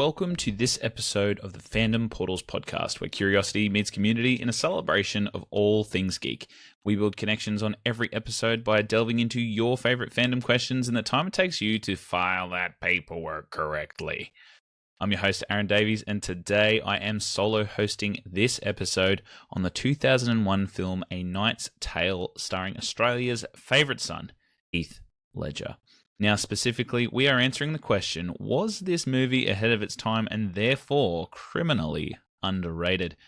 welcome to this episode of the Fandom Portals podcast, where curiosity meets community in a celebration of all things geek. We build connections on every episode by delving into your favorite fandom questions and the time it takes you to file that paperwork correctly. I'm your host, Aaron Davies, and today I am solo hosting this episode on the 2001 film A Knight's Tale, starring Australia's favourite son, Heath Ledger. Now, specifically, we are answering the question, was this movie ahead of its time and therefore criminally underrated?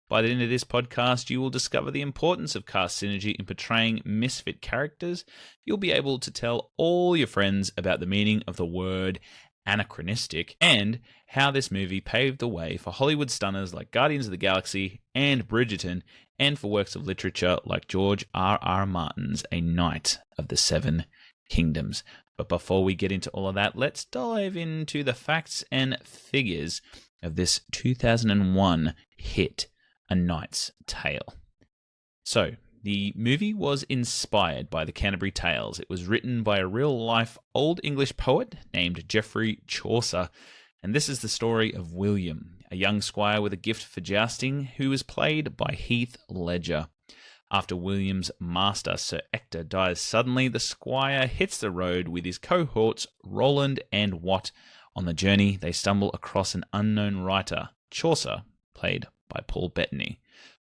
By the end of this podcast, you will discover the importance of cast synergy in portraying misfit characters. You'll be able to tell all your friends about the meaning of the word anachronistic and how this movie paved the way for Hollywood stunners like Guardians of the Galaxy and Bridgerton, and for works of literature like George R.R. Martin's A Knight of the Seven Kingdoms. But before we get into all of that, let's dive into the facts and figures of this 2001 hit, A Knight's Tale. So, the movie was inspired by the Canterbury Tales. It was written by a real-life Old English poet named Geoffrey Chaucer, and this is the story of William, a young squire with a gift for jousting, who was played by Heath Ledger. After William's master, Sir Ector, dies suddenly, the squire hits the road with his cohorts, Roland and Wat. On the journey, they stumble across an unknown writer, Chaucer, played by Paul Bettany.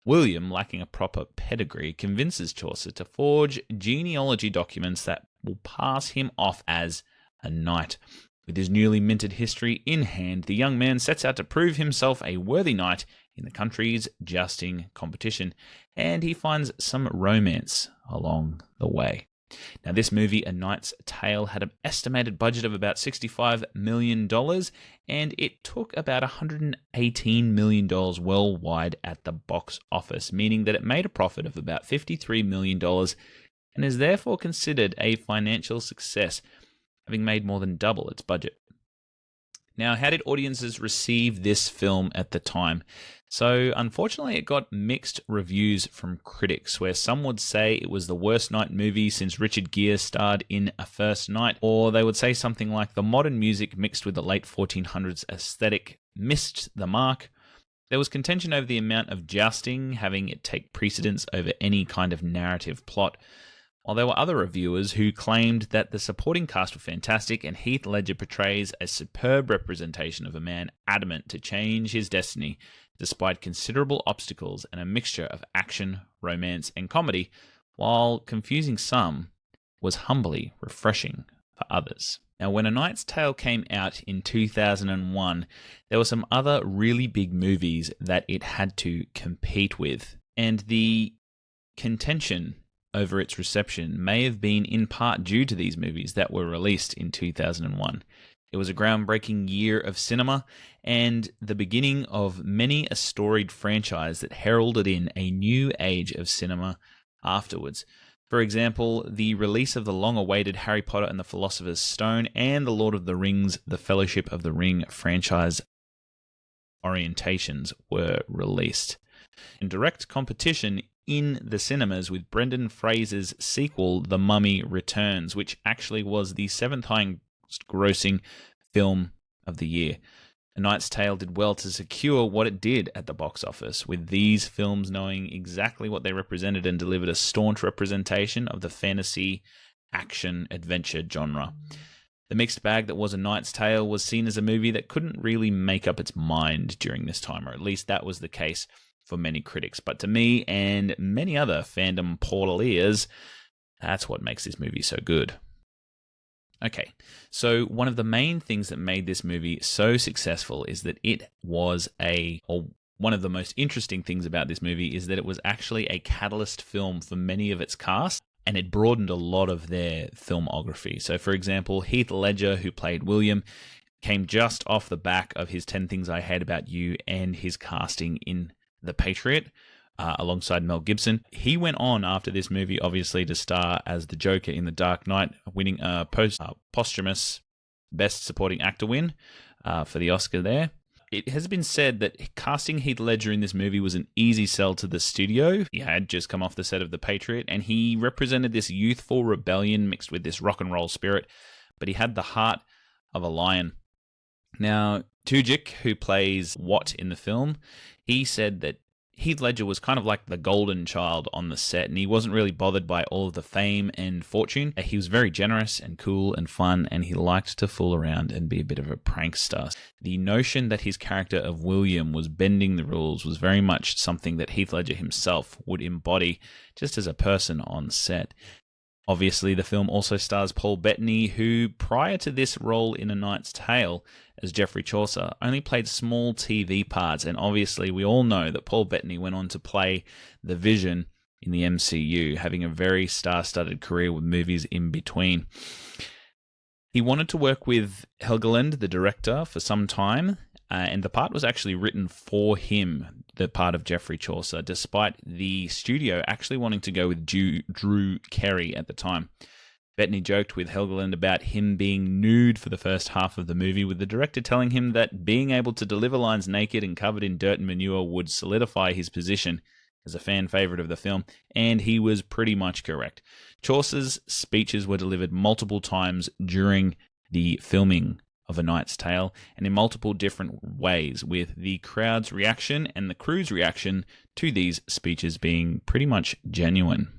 William, lacking a proper pedigree, convinces Chaucer to forge genealogy documents that will pass him off as a knight. With his newly minted history in hand, the young man sets out to prove himself a worthy knight in the country's jousting competition, and he finds some romance along the way. Now, this movie, A Knight's Tale, had an estimated budget of about $65 million, and it took about $118 million worldwide at the box office, meaning that it made a profit of about $53 million and is therefore considered a financial success, having made more than double its budget. Now, how did audiences receive this film at the time? So, unfortunately, it got mixed reviews from critics, where some would say it was the worst Knight movie since Richard Gere starred in A First Knight, or they would say something like the modern music mixed with the late 1400s aesthetic missed the mark. There was contention over the amount of jousting, having it take precedence over any kind of narrative plot, while there were other reviewers who claimed that the supporting cast were fantastic and Heath Ledger portrays a superb representation of a man adamant to change his destiny despite considerable obstacles and a mixture of action, romance, and comedy, while confusing some, was humbly refreshing for others. Now, when A Knight's Tale came out in 2001, there were some other really big movies that it had to compete with, and the contention over its reception may have been in part due to these movies that were released in 2001. It was a groundbreaking year of cinema and the beginning of many a storied franchise that heralded in a new age of cinema afterwards. For example, the release of the long-awaited Harry Potter and the Philosopher's Stone and the Lord of the Rings, The Fellowship of the Ring franchise orientations were released. In direct competition in the cinemas with Brendan Fraser's sequel, The Mummy Returns, which actually was the seventh highest grossing film of the year. A Knight's Tale did well to secure what it did at the box office, with these films knowing exactly what they represented and delivered a staunch representation of the fantasy, action, adventure genre. The mixed bag that was A Knight's Tale was seen as a movie that couldn't really make up its mind during this time, or at least that was the case for many critics. But to me and many other Fandom Portaliers, that's what makes this movie so good. Okay, so one of the main things that made this movie so successful is that one of the most interesting things about this movie is that it was actually a catalyst film for many of its cast, and it broadened a lot of their filmography. So, for example, Heath Ledger, who played William, came just off the back of his 10 Things I Hate About You and his casting in The Patriot, alongside Mel Gibson. He went on after this movie, obviously, to star as the Joker in The Dark Knight, winning a posthumous Best Supporting Actor win for the Oscar there. It has been said that casting Heath Ledger in this movie was an easy sell to the studio. He had just come off the set of The Patriot, and he represented this youthful rebellion mixed with this rock and roll spirit, but he had the heart of a lion. Now, Tudyk, who plays Watt in the film, he said that Heath Ledger was kind of like the golden child on the set, and he wasn't really bothered by all of the fame and fortune. He was very generous and cool and fun, and he liked to fool around and be a bit of a prankster. The notion that his character of William was bending the rules was very much something that Heath Ledger himself would embody just as a person on set. Obviously, the film also stars Paul Bettany, who, prior to this role in A Knight's Tale as Geoffrey Chaucer, only played small TV parts, and obviously we all know that Paul Bettany went on to play the Vision in the MCU, having a very star-studded career with movies in between. He wanted to work with Helgeland, the director, for some time, and the part was actually written for him, the part of Geoffrey Chaucer, despite the studio actually wanting to go with Drew Carey at the time. Bettany joked with Helgeland about him being nude for the first half of the movie, with the director telling him that being able to deliver lines naked and covered in dirt and manure would solidify his position as a fan favourite of the film, and he was pretty much correct. Chaucer's speeches were delivered multiple times during the filming of A Knight's Tale, and in multiple different ways, with the crowd's reaction and the crew's reaction to these speeches being pretty much genuine.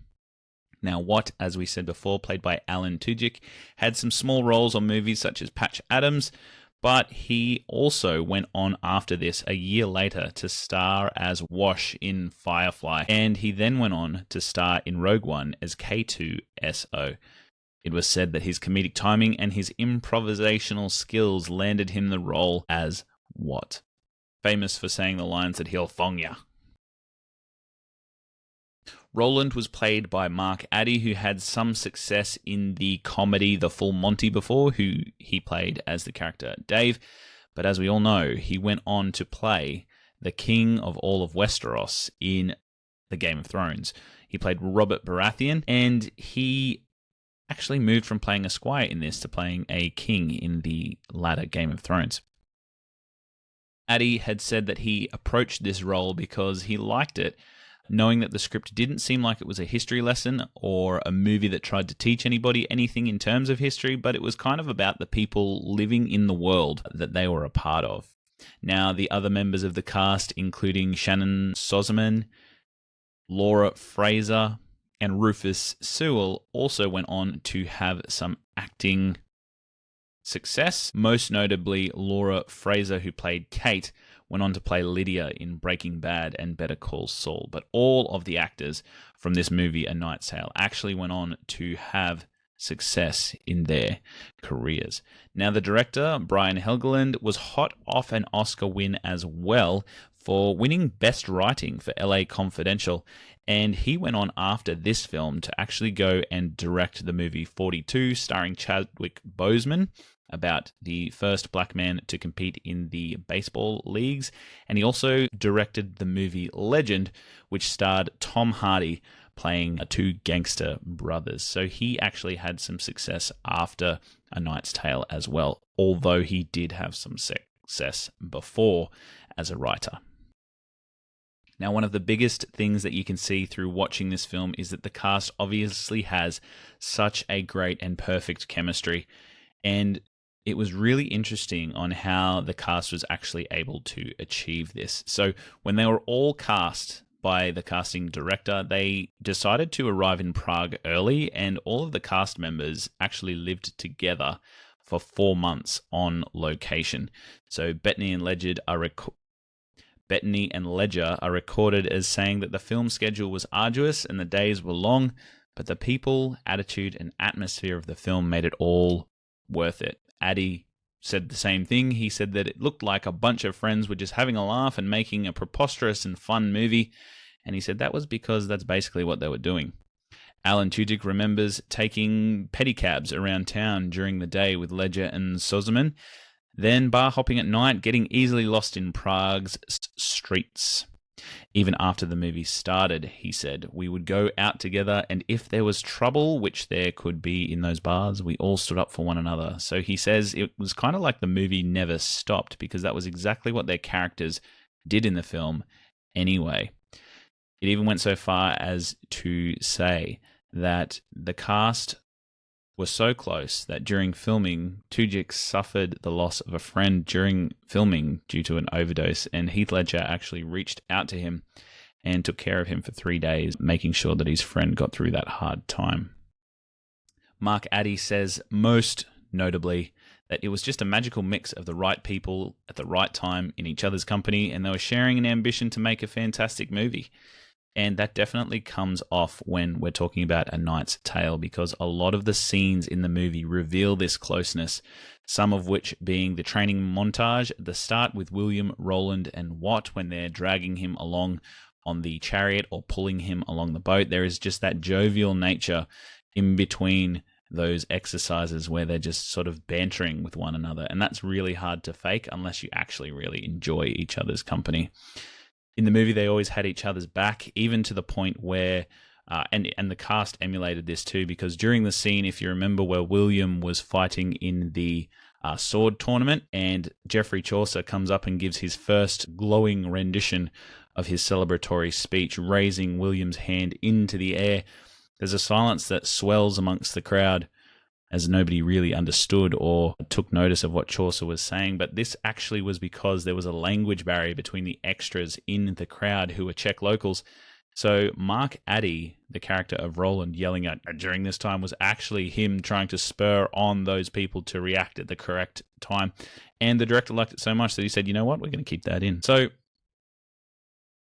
Now, Watt, as we said before, played by Alan Tudyk, had some small roles on movies such as Patch Adams, but he also went on after this a year later to star as Wash in Firefly, and he then went on to star in Rogue One as K2SO. It was said that his comedic timing and his improvisational skills landed him the role as Watt, famous for saying the lines that he'll thong ya. Roland was played by Mark Addy, who had some success in the comedy The Full Monty before, who he played as the character Dave. But as we all know, he went on to play the king of all of Westeros in the Game of Thrones. He played Robert Baratheon, and he actually moved from playing a squire in this to playing a king in the latter Game of Thrones. Addy had said that he approached this role because he liked it, knowing that the script didn't seem like it was a history lesson or a movie that tried to teach anybody anything in terms of history, but it was kind of about the people living in the world that they were a part of. Now, the other members of the cast, including Shannon Sozeman, Laura Fraser, and Rufus Sewell, also went on to have some acting success. Most notably, Laura Fraser, who played Kate, went on to play Lydia in Breaking Bad and Better Call Saul. But all of the actors from this movie, A Knight's Tale, actually went on to have success in their careers. Now, the director, Brian Helgeland, was hot off an Oscar win as well for winning Best Writing for LA Confidential, and he went on after this film to actually go and direct the movie 42, starring Chadwick Boseman, about the first black man to compete in the baseball leagues. And he also directed the movie Legend, which starred Tom Hardy playing two gangster brothers. So he actually had some success after A Knight's Tale as well, although he did have some success before as a writer. Now, one of the biggest things that you can see through watching this film is that the cast obviously has such a great and perfect chemistry, and it was really interesting on how the cast was actually able to achieve this. So when they were all cast by the casting director, they decided to arrive in Prague early, and all of the cast members actually lived together for 4 months on location. So Bettany and Ledger are recorded as saying that the film schedule was arduous and the days were long, but the people, attitude, and atmosphere of the film made it all worth it. Addy said the same thing. He said that it looked like a bunch of friends were just having a laugh and making a preposterous and fun movie, and he said that was because that's basically what they were doing. Alan Tudyk remembers taking pedicabs around town during the day with Ledger and Sozeman, then bar hopping at night, getting easily lost in Prague's streets. Even after the movie started, he said, we would go out together, and if there was trouble, which there could be in those bars, we all stood up for one another. So he says it was kind of like the movie never stopped, because that was exactly what their characters did in the film anyway. It even went so far as to say that the cast were so close that during filming, Tudyk suffered the loss of a friend during filming due to an overdose, and Heath Ledger actually reached out to him and took care of him for 3 days, making sure that his friend got through that hard time. Mark Addy says, most notably, that it was just a magical mix of the right people at the right time in each other's company, and they were sharing an ambition to make a fantastic movie. And that definitely comes off when we're talking about A Knight's Tale, because a lot of the scenes in the movie reveal this closeness, some of which being the training montage at the start with William, Roland, and Watt when they're dragging him along on the chariot or pulling him along the boat. There is just that jovial nature in between those exercises where they're just sort of bantering with one another. And that's really hard to fake unless you actually really enjoy each other's company. In the movie, they always had each other's back, even to the point where, and the cast emulated this too, because during the scene, if you remember, where William was fighting in the sword tournament, and Geoffrey Chaucer comes up and gives his first glowing rendition of his celebratory speech, raising William's hand into the air, there's a silence that swells amongst the crowd, as nobody really understood or took notice of what Chaucer was saying. But this actually was because there was a language barrier between the extras in the crowd who were Czech locals. So Mark Addy, the character of Roland, yelling at during this time was actually him trying to spur on those people to react at the correct time. And the director liked it so much that he said, you know what, we're going to keep that in. So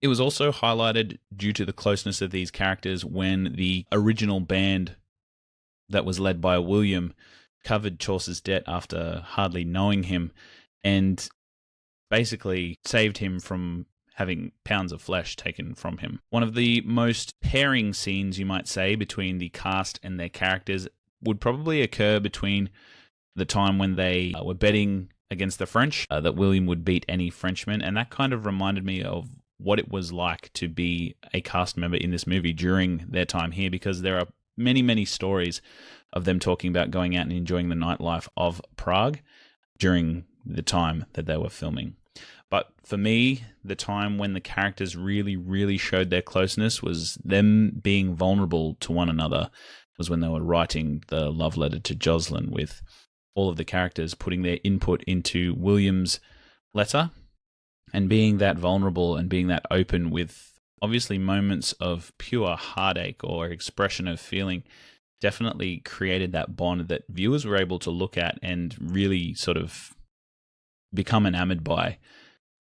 it was also highlighted due to the closeness of these characters when the original band that was led by William covered Chaucer's debt after hardly knowing him and basically saved him from having pounds of flesh taken from him. One of the most pairing scenes, you might say, between the cast and their characters would probably occur between the time when they were betting against the French, that William would beat any Frenchman, and that kind of reminded me of what it was like to be a cast member in this movie during their time here, because there are many, many stories of them talking about going out and enjoying the nightlife of Prague during the time that they were filming. But for me, the time when the characters really, really showed their closeness was them being vulnerable to one another, was when they were writing the love letter to Jocelyn, with all of the characters putting their input into William's letter and being that vulnerable and being that open with obviously moments of pure heartache or expression of feeling, definitely created that bond that viewers were able to look at and really sort of become enamored by,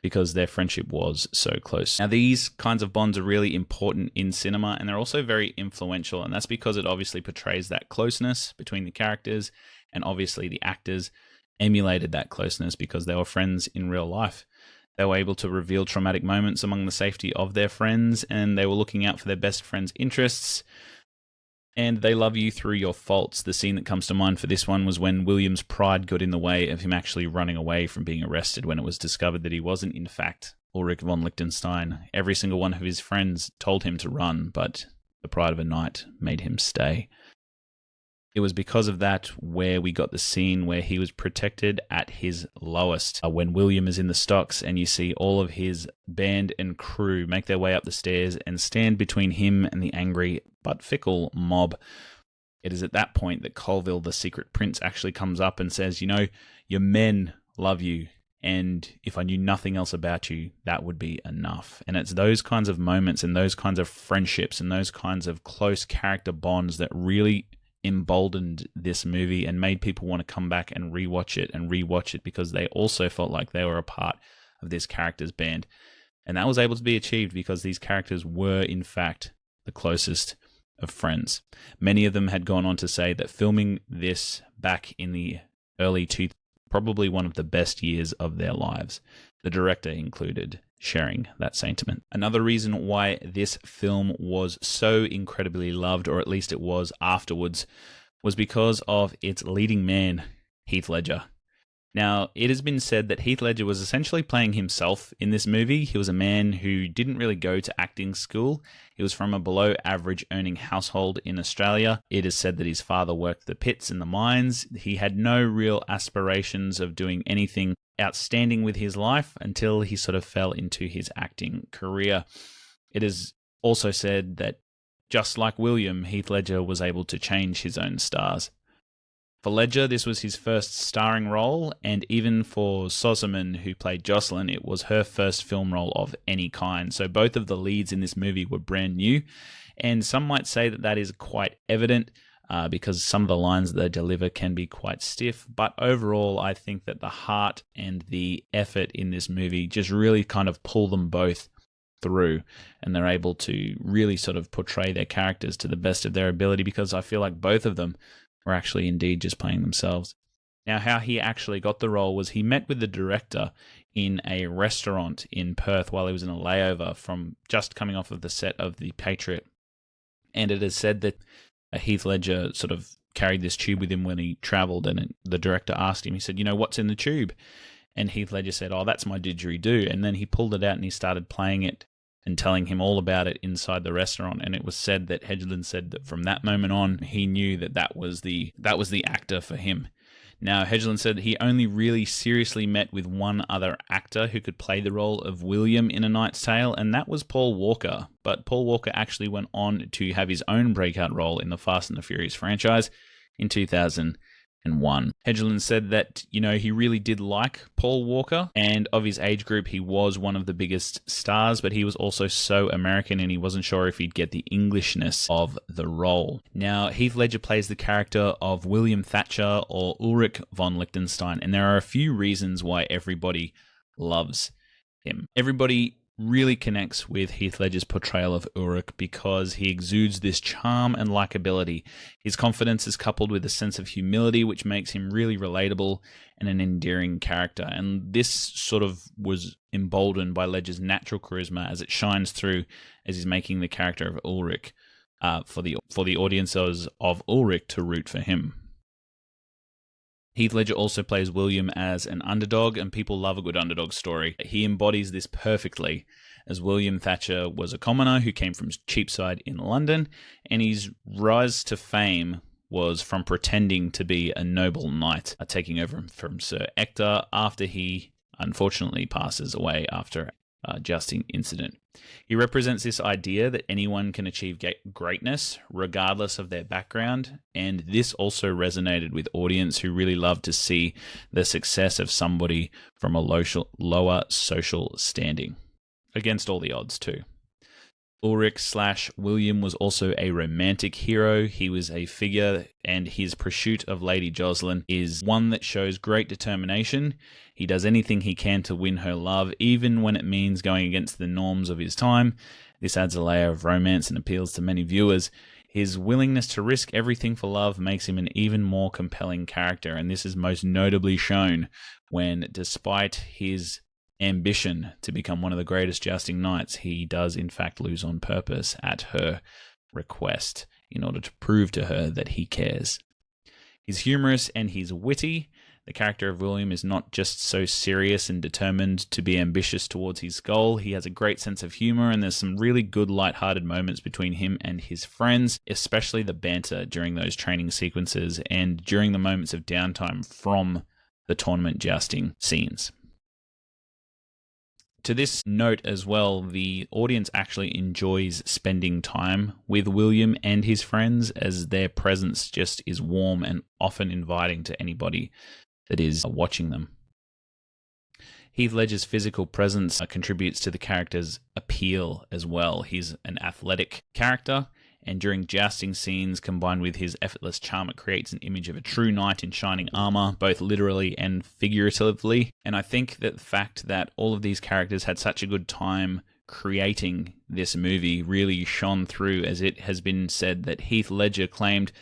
because their friendship was so close. Now, these kinds of bonds are really important in cinema, and they're also very influential, and that's because it obviously portrays that closeness between the characters, and obviously the actors emulated that closeness because they were friends in real life. They were able to reveal traumatic moments among the safety of their friends, and they were looking out for their best friend's interests. And they love you through your faults. The scene that comes to mind for this one was when William's pride got in the way of him actually running away from being arrested when it was discovered that he wasn't, in fact, Ulrich von Liechtenstein. Every single one of his friends told him to run, but the pride of a knight made him stay. It was because of that where we got the scene where he was protected at his lowest, when William is in the stocks and you see all of his band and crew make their way up the stairs and stand between him and the angry but fickle mob. It is at that point that Colville, the secret prince, actually comes up and says, you know, your men love you, and if I knew nothing else about you, that would be enough. And it's those kinds of moments and those kinds of friendships and those kinds of close character bonds that really emboldened this movie and made people want to come back and rewatch it because they also felt like they were a part of this character's band. And that was able to be achieved because these characters were, in fact, the closest of friends. Many of them had gone on to say that filming this back in the early 2000s, probably one of the best years of their lives. The director included, sharing that sentiment. Another reason why this film was so incredibly loved, or at least it was afterwards, was because of its leading man, Heath Ledger. Now, it has been said that Heath Ledger was essentially playing himself in this movie. He was a man who didn't really go to acting school. He was from a below-average earning household in Australia. It is said that his father worked the pits and the mines. He had no real aspirations of doing anything outstanding with his life until he sort of fell into his acting career. It is also said that, just like William, Heath Ledger was able to change his own stars. For Ledger, this was his first starring role, and even for Soserman, who played Jocelyn, it was her first film role of any kind. So both of the leads in this movie were brand new, and some might say that that is quite evident because some of the lines that they deliver can be quite stiff. But overall, I think that the heart and the effort in this movie just really kind of pull them both through, and they're able to really sort of portray their characters to the best of their ability, because I feel like both of them were actually indeed just playing themselves. Now, how he actually got the role was he met with the director in a restaurant in Perth while he was in a layover from just coming off of the set of The Patriot. And it is said that Heath Ledger sort of carried this tube with him when he travelled, and the director asked him, he said, what's in the tube? And Heath Ledger said, oh, that's my didgeridoo. And then he pulled it out and he started playing it and telling him all about it inside the restaurant. And it was said that Helgeland said that from that moment on, he knew that that was the actor for him. Now, Helgeland said he only really seriously met with one other actor who could play the role of William in A Knight's Tale, and that was Paul Walker. But Paul Walker actually went on to have his own breakout role in the Fast and the Furious franchise in 2001. Helgeland said that, he really did like Paul Walker, and of his age group, he was one of the biggest stars, but he was also so American and he wasn't sure if he'd get the Englishness of the role. Now, Heath Ledger plays the character of William Thatcher, or Ulrich von Liechtenstein, and there are a few reasons why everybody loves him. Everybody really connects with Heath Ledger's portrayal of Ulrich because he exudes this charm and likability. His confidence is coupled with a sense of humility, which makes him really relatable and an endearing character. And this sort of was emboldened by Ledger's natural charisma as it shines through as he's making the character of Ulrich for the audiences of Ulrich to root for him. Heath Ledger also plays William as an underdog, and people love a good underdog story. He embodies this perfectly, as William Thatcher was a commoner who came from Cheapside in London, and his rise to fame was from pretending to be a noble knight, taking over from Sir Ector after he unfortunately passes away after a jousting incident. He represents this idea that anyone can achieve greatness regardless of their background, and this also resonated with audience who really loved to see the success of somebody from a lower social standing, against all the odds too. Ulrich/William was also a romantic hero. He was a figure, and his pursuit of Lady Jocelyn is one that shows great determination. He does anything he can to win her love, even when it means going against the norms of his time. This adds a layer of romance and appeals to many viewers. His willingness to risk everything for love makes him an even more compelling character, and this is most notably shown when, despite his ambition to become one of the greatest jousting knights, he does in fact lose on purpose at her request in order to prove to her that he cares. He's humorous and he's witty. The character of William is not just so serious and determined to be ambitious towards his goal. He has a great sense of humor, and there's some really good light-hearted moments between him and his friends, especially the banter during those training sequences and during the moments of downtime from the tournament jousting scenes. To this note as well, the audience actually enjoys spending time with William and his friends, as their presence just is warm and often inviting to anybody that is watching them. Heath Ledger's physical presence contributes to the character's appeal as well. He's an athletic character, and during jousting scenes, combined with his effortless charm, it creates an image of a true knight in shining armor, both literally and figuratively. And I think that the fact that all of these characters had such a good time creating this movie really shone through, as it has been said that Heath Ledger claimed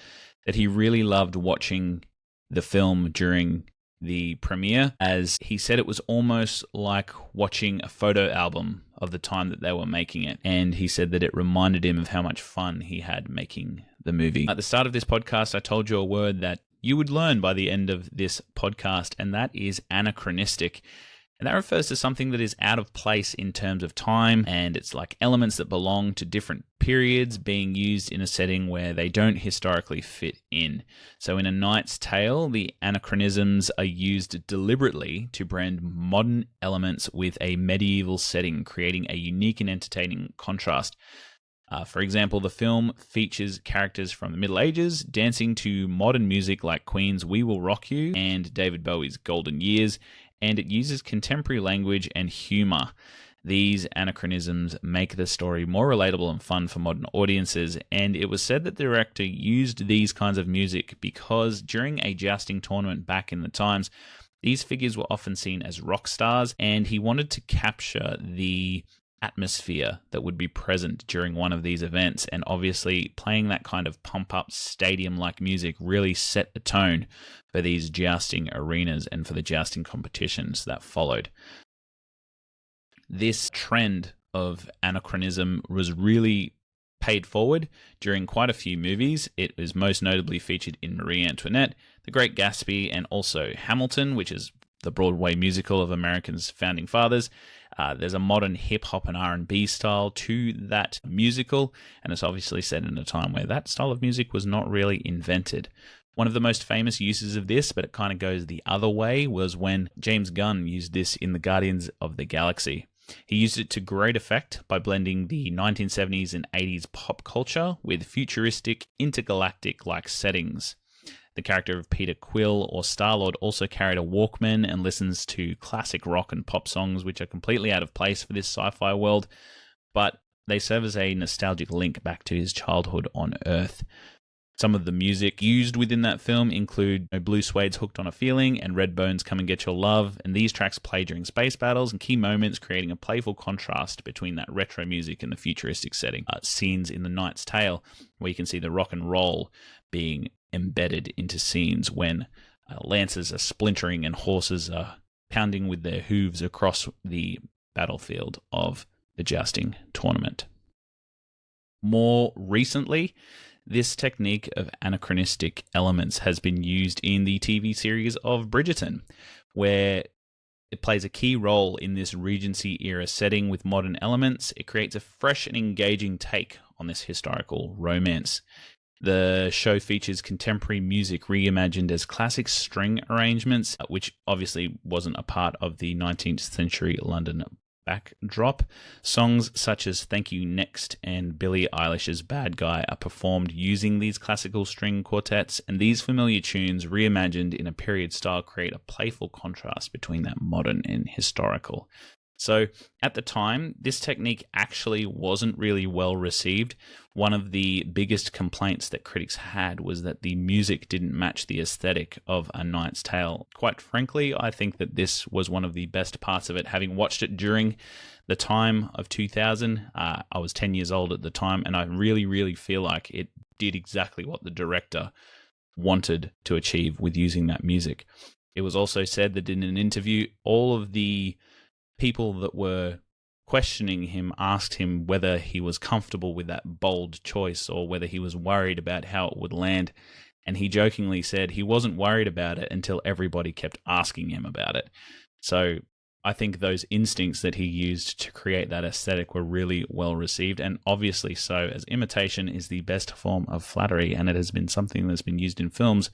that he really loved watching the film during the premiere, as he said it was almost like watching a photo album of the time that they were making it, and he said that it reminded him of how much fun he had making the movie. At the start of this podcast, I told you a word that you would learn by the end of this podcast, and that is anachronistic. And that refers to something that is out of place in terms of time, and it's like elements that belong to different periods being used in a setting where they don't historically fit in. So in A Knight's Tale, the anachronisms are used deliberately to blend modern elements with a medieval setting, creating a unique and entertaining contrast. For example, the film features characters from the Middle Ages dancing to modern music like Queen's We Will Rock You and David Bowie's Golden Years, and it uses contemporary language and humor. These anachronisms make the story more relatable and fun for modern audiences, and it was said that the director used these kinds of music because during a jousting tournament back in the times, these figures were often seen as rock stars, and he wanted to capture the atmosphere that would be present during one of these events, and obviously playing that kind of pump-up stadium-like music really set the tone for these jousting arenas and for the jousting competitions that followed. This trend of anachronism was really paid forward during quite a few movies. It was most notably featured in Marie Antoinette, The Great Gatsby, and also Hamilton, which is the Broadway musical of America's founding fathers. There's a modern hip-hop and R&B style to that musical, and it's obviously set in a time where that style of music was not really invented. One of the most famous uses of this, but it kind of goes the other way, was when James Gunn used this in the Guardians of the Galaxy. He used it to great effect by blending the 1970s and 80s pop culture with futuristic, intergalactic-like settings. The character of Peter Quill or Star-Lord also carried a Walkman and listens to classic rock and pop songs, which are completely out of place for this sci-fi world, but they serve as a nostalgic link back to his childhood on Earth. Some of the music used within that film include Blue Suede's Hooked on a Feeling and Redbone's Come and Get Your Love, and these tracks play during space battles and key moments, creating a playful contrast between that retro music and the futuristic setting. Scenes in The Knight's Tale, where you can see the rock and roll being embedded into scenes when lances are splintering and horses are pounding with their hooves across the battlefield of the jousting tournament. More recently, this technique of anachronistic elements has been used in the TV series of Bridgerton, where it plays a key role in this Regency-era setting with modern elements. It creates a fresh and engaging take on this historical romance. The show features contemporary music reimagined as classic string arrangements, which obviously wasn't a part of the 19th century London backdrop. Songs such as Thank You Next and Billie Eilish's Bad Guy are performed using these classical string quartets, and these familiar tunes reimagined in a period style create a playful contrast between that modern and historical. So at the time, this technique actually wasn't really well received. One of the biggest complaints that critics had was that the music didn't match the aesthetic of A Knight's Tale. Quite frankly, I think that this was one of the best parts of it. Having watched it during the time of 2000, I was 10 years old at the time, and I really, really feel like it did exactly what the director wanted to achieve with using that music. It was also said that in an interview, all of the people that were questioning him asked him whether he was comfortable with that bold choice or whether he was worried about how it would land. And he jokingly said he wasn't worried about it until everybody kept asking him about it. So I think those instincts that he used to create that aesthetic were really well received, and obviously so, as imitation is the best form of flattery, and it has been something that's been used in films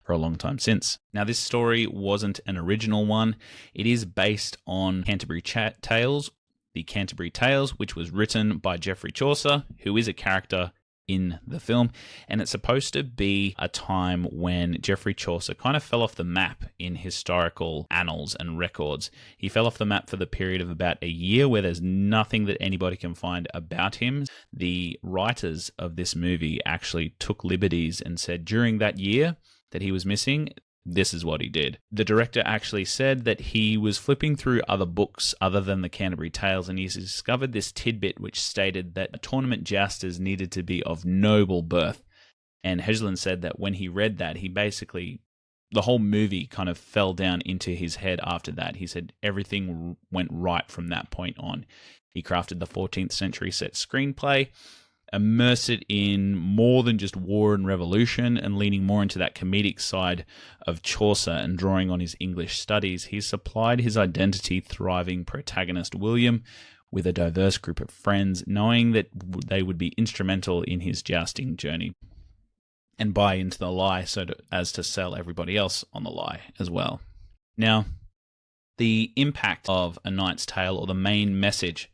for a long time since. Now, this story wasn't an original one. It is based on Canterbury Tales, the Canterbury Tales, which was written by Geoffrey Chaucer, who is a character in the film, and it's supposed to be a time when Geoffrey Chaucer kind of fell off the map in historical annals and records. He fell off the map for the period of about a year where there's nothing that anybody can find about him. The writers of this movie actually took liberties and said during that year that he was missing, this is what he did. The director actually said that he was flipping through other books other than the Canterbury Tales, and he's discovered this tidbit which stated that tournament jousters needed to be of noble birth. And Helgeland said that when he read that, he basically, the whole movie kind of fell down into his head after that. He said everything went right from that point on. He crafted the 14th century set screenplay, immerse it in more than just war and revolution, and leaning more into that comedic side of Chaucer and drawing on his English studies. He supplied his identity thriving protagonist William with a diverse group of friends, knowing that they would be instrumental in his jousting journey, and buy into the lie as to sell everybody else on the lie as well. Now, the impact of A Knight's Tale, or the main message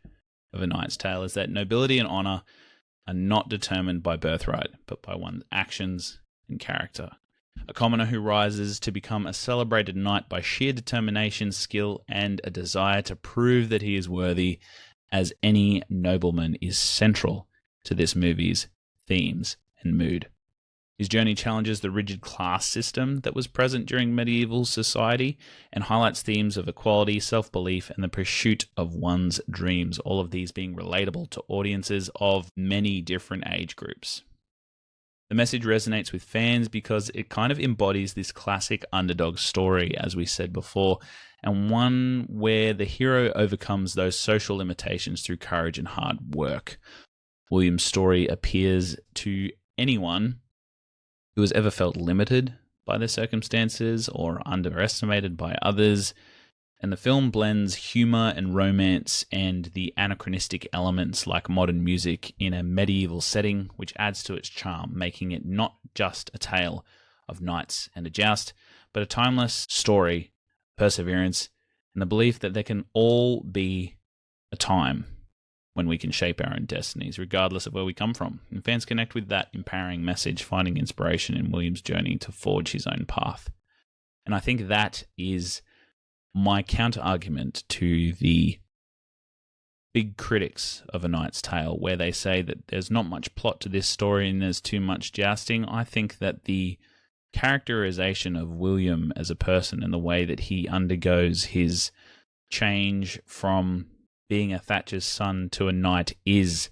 of A Knight's Tale, is that nobility and honour are not determined by birthright, but by one's actions and character. A commoner who rises to become a celebrated knight by sheer determination, skill, and a desire to prove that he is worthy, as any nobleman, is central to this movie's themes and mood. His journey challenges the rigid class system that was present during medieval society and highlights themes of equality, self-belief, and the pursuit of one's dreams, all of these being relatable to audiences of many different age groups. The message resonates with fans because it kind of embodies this classic underdog story, as we said before, and one where the hero overcomes those social limitations through courage and hard work. William's story appeals to anyone who has ever felt limited by their circumstances or underestimated by others, and the film blends humor and romance and the anachronistic elements like modern music in a medieval setting, which adds to its charm, making it not just a tale of knights and a joust, but a timeless story, perseverance, and the belief that there can all be a time when we can shape our own destinies, regardless of where we come from. And fans connect with that empowering message, finding inspiration in William's journey to forge his own path. And I think that is my counter-argument to the big critics of A Knight's Tale, where they say that there's not much plot to this story and there's too much jousting. I think that the characterization of William as a person and the way that he undergoes his change from being a Thatcher's son to a knight is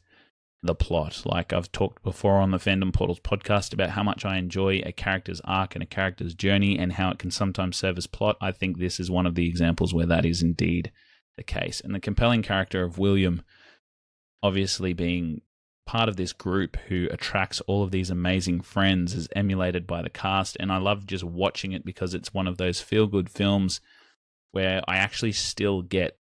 the plot. Like I've talked before on the Fandom Portals podcast about how much I enjoy a character's arc and a character's journey and how it can sometimes serve as plot. I think this is one of the examples where that is indeed the case. And the compelling character of William, obviously being part of this group who attracts all of these amazing friends, is emulated by the cast. And I love just watching it because it's one of those feel-good films where I actually still get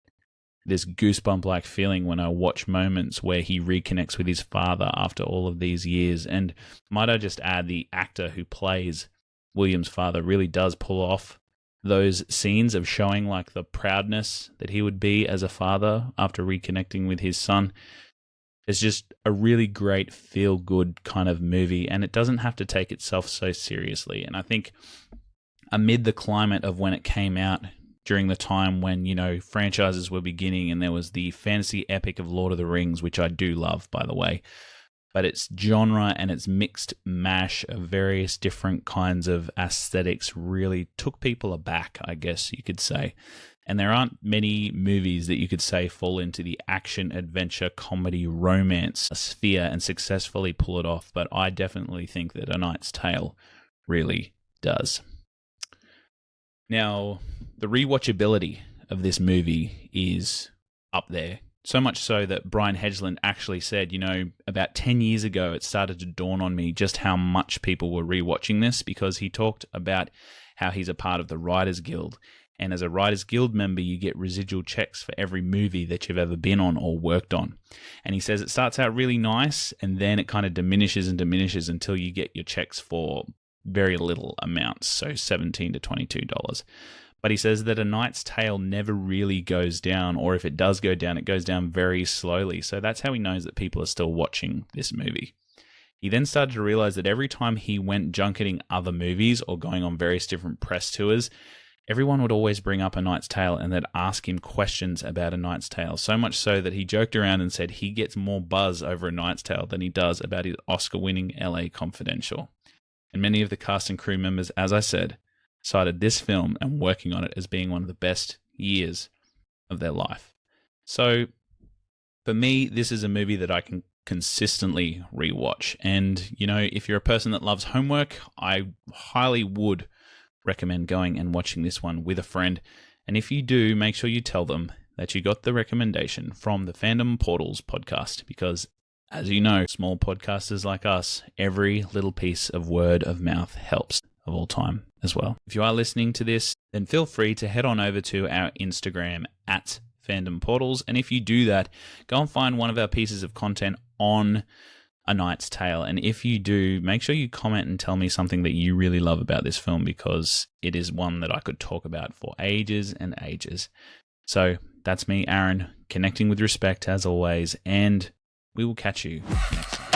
this goosebump-like feeling when I watch moments where he reconnects with his father after all of these years. And might I just add, the actor who plays William's father really does pull off those scenes of showing like the proudness that he would be as a father after reconnecting with his son. It's just a really great feel-good kind of movie, and it doesn't have to take itself so seriously. And I think amid the climate of when it came out, during the time when, you know, franchises were beginning and there was the fantasy epic of Lord of the Rings, which I do love, by the way, but its genre and its mixed mash of various different kinds of aesthetics really took people aback, I guess you could say. And there aren't many movies that you could say fall into the action, adventure, comedy, romance sphere and successfully pull it off, but I definitely think that A Knight's Tale really does. Now, the rewatchability of this movie is up there. So much so that Brian Helgeland actually said, you know, about 10 years ago, it started to dawn on me just how much people were rewatching this, because he talked about how he's a part of the Writers Guild. And as a Writers Guild member, you get residual checks for every movie that you've ever been on or worked on. And he says it starts out really nice, and then it kind of diminishes and diminishes until you get your checks for very little amounts, so $17 to $22. But he says that A Knight's Tale never really goes down, or if it does go down, it goes down very slowly. So that's how he knows that people are still watching this movie. He then started to realize that every time he went junketing other movies or going on various different press tours, everyone would always bring up A Knight's Tale and they'd ask him questions about A Knight's Tale. So much so that he joked around and said he gets more buzz over A Knight's Tale than he does about his Oscar-winning LA Confidential. And many of the cast and crew members, as I said, cited this film and working on it as being one of the best years of their life. So, for me, this is a movie that I can consistently rewatch. And, you know, if you're a person that loves homework, I highly would recommend going and watching this one with a friend. And if you do, make sure you tell them that you got the recommendation from the Fandom Portals podcast, because as you know, small podcasters like us, every little piece of word of mouth helps of all time as well. If you are listening to this, then feel free to head on over to our Instagram at Fandom Portals. And if you do that, go and find one of our pieces of content on A Knight's Tale. And if you do, make sure you comment and tell me something that you really love about this film, because it is one that I could talk about for ages and ages. So that's me, Aaron, connecting with respect as always, and we will catch you next time.